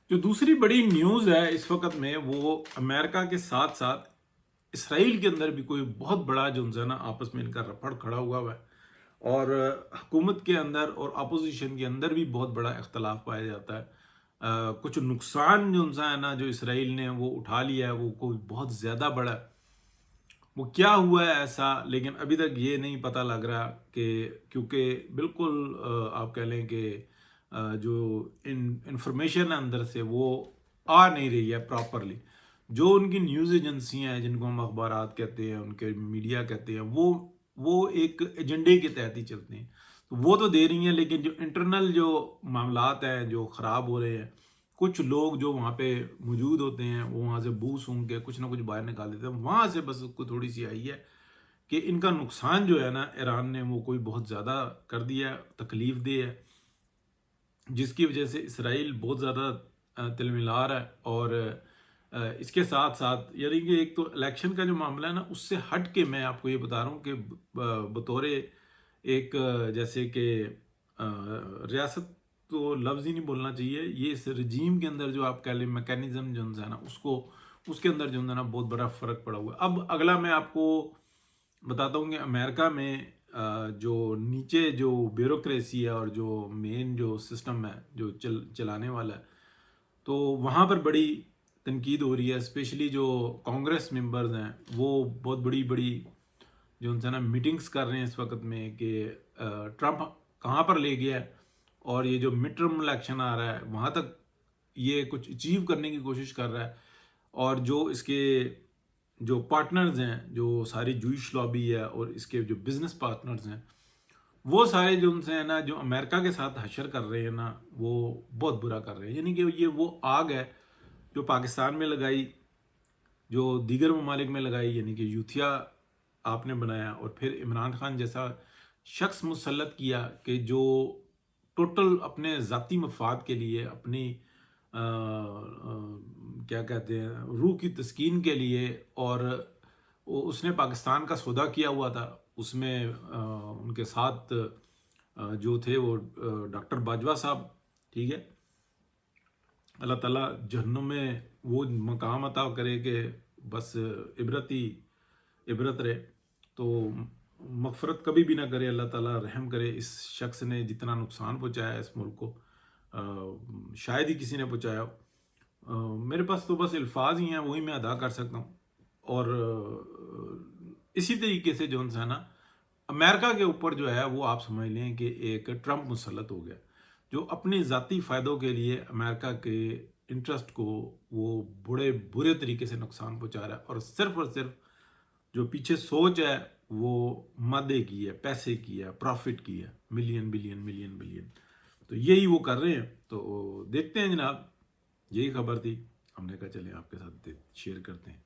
جو دوسری بڑی نیوز ہے اس وقت میں وہ امریکہ کے ساتھ ساتھ اسرائیل کے اندر بھی کوئی بہت بڑا جو ہے نا آپس میں ان کا رپڑ کھڑا ہوا ہے، اور حکومت کے اندر اور اپوزیشن کے اندر بھی بہت بڑا اختلاف پایا جاتا ہے۔ کچھ نقصان جو ہے نا جو اسرائیل نے وہ اٹھا لیا ہے وہ کوئی بہت زیادہ بڑا ہے۔ وہ کیا ہوا ہے ایسا، لیکن ابھی تک یہ نہیں پتہ لگ رہا کہ کیونکہ بالکل آپ کہہ لیں کہ جو انفارمیشن ہے اندر سے وہ آ نہیں رہی ہے پراپرلی۔ جو ان کی نیوز ایجنسیاں ہیں جن کو ہم اخبارات کہتے ہیں، ان کے میڈیا کہتے ہیں، وہ ایک ایجنڈے کے تحت ہی چلتے ہیں، تو وہ تو دے رہی ہیں، لیکن جو انٹرنل جو معاملات ہیں جو خراب ہو رہے ہیں، کچھ لوگ جو وہاں پہ موجود ہوتے ہیں وہ وہاں سے بو سونگ کے کچھ نہ کچھ باہر نکال دیتے ہیں، وہاں سے بس کو تھوڑی سی آئی ہے کہ ان کا نقصان جو ہے نا ایران نے وہ کوئی بہت زیادہ کر دیا ہے، تکلیف دہ ہے، جس کی وجہ سے اسرائیل بہت زیادہ تلملار ہے۔ اور اس کے ساتھ ساتھ یعنی کہ ایک تو الیکشن کا جو معاملہ ہے نا اس سے ہٹ کے میں آپ کو یہ بتا رہا ہوں کہ بطور ایک جیسے کہ ریاست تو لفظ ہی نہیں بولنا چاہیے، یہ اس رجیم کے اندر جو آپ کہہ لیں میکینزم جو ہے نا اس کے اندر جو ہے نا بہت بڑا فرق پڑا ہوا ہے۔ اب اگلا میں آپ کو بتاتا ہوں کہ امریکہ میں جو نیچے جو بیوروکریسی ہے اور جو مین جو سسٹم ہے جو چلانے والا ہے، تو وہاں پر بڑی تنقید ہو رہی ہے، اسپیشلی جو کانگریس ممبرز ہیں وہ بہت بڑی بڑی جو ان سے نا میٹنگز کر رہے ہیں اس وقت میں کہ ٹرمپ کہاں پر لے گیا ہے، اور یہ جو مڈ ٹرم الیکشن آ رہا ہے وہاں تک یہ کچھ اچیو کرنے کی کوشش کر رہا ہے، اور جو اس کے جو پارٹنرز ہیں، جو ساری جوئش لابی ہے اور اس کے جو بزنس پارٹنرز ہیں، وہ سارے جو ان سے ہیں نا جو امریکہ کے ساتھ حشر کر رہے ہیں نا وہ بہت برا کر رہے ہیں، یعنی کہ یہ وہ آگ ہے جو پاکستان میں لگائی، جو دیگر ممالک میں لگائی، یعنی کہ یوتھیا آپ نے بنایا اور پھر عمران خان جیسا شخص مسلط کیا کہ جو ٹوٹل اپنے ذاتی مفاد کے لیے، اپنی کیا کہتے ہیں روح کی تسکین کے لیے، اور اس نے پاکستان کا سودا کیا ہوا تھا، اس میں ان کے ساتھ جو تھے وہ ڈاکٹر باجوہ صاحب، ٹھیک ہے، اللہ تعالیٰ جہنم میں وہ مقام عطا کرے کہ بس عبرت ہی عبرت رہے، تو مغفرت کبھی بھی نہ کرے، اللہ تعالیٰ رحم کرے اس شخص نے جتنا نقصان پہنچایا ہے اس ملک کو، شاید ہی کسی نے پہنچایا ہو۔ میرے پاس تو بس الفاظ ہی ہیں، وہی میں ادا کر سکتا ہوں۔ اور اسی طریقے سے جو ہے نا امریکہ کے اوپر جو ہے وہ آپ سمجھ لیں کہ ایک ٹرمپ مسلط ہو گیا، جو اپنی ذاتی فائدوں کے لیے امریکہ کے انٹرسٹ کو وہ بڑے برے طریقے سے نقصان پہنچا رہا ہے، اور صرف جو پیچھے سوچ ہے وہ مادے کی ہے، پیسے کی ہے، پروفٹ کی ہے، ملین بلین ملین بلین، تو یہی وہ کر رہے ہیں۔ تو دیکھتے ہیں جناب، یہی خبر تھی، ہم نے کہا چلیں آپ کے ساتھ شیئر کرتے ہیں۔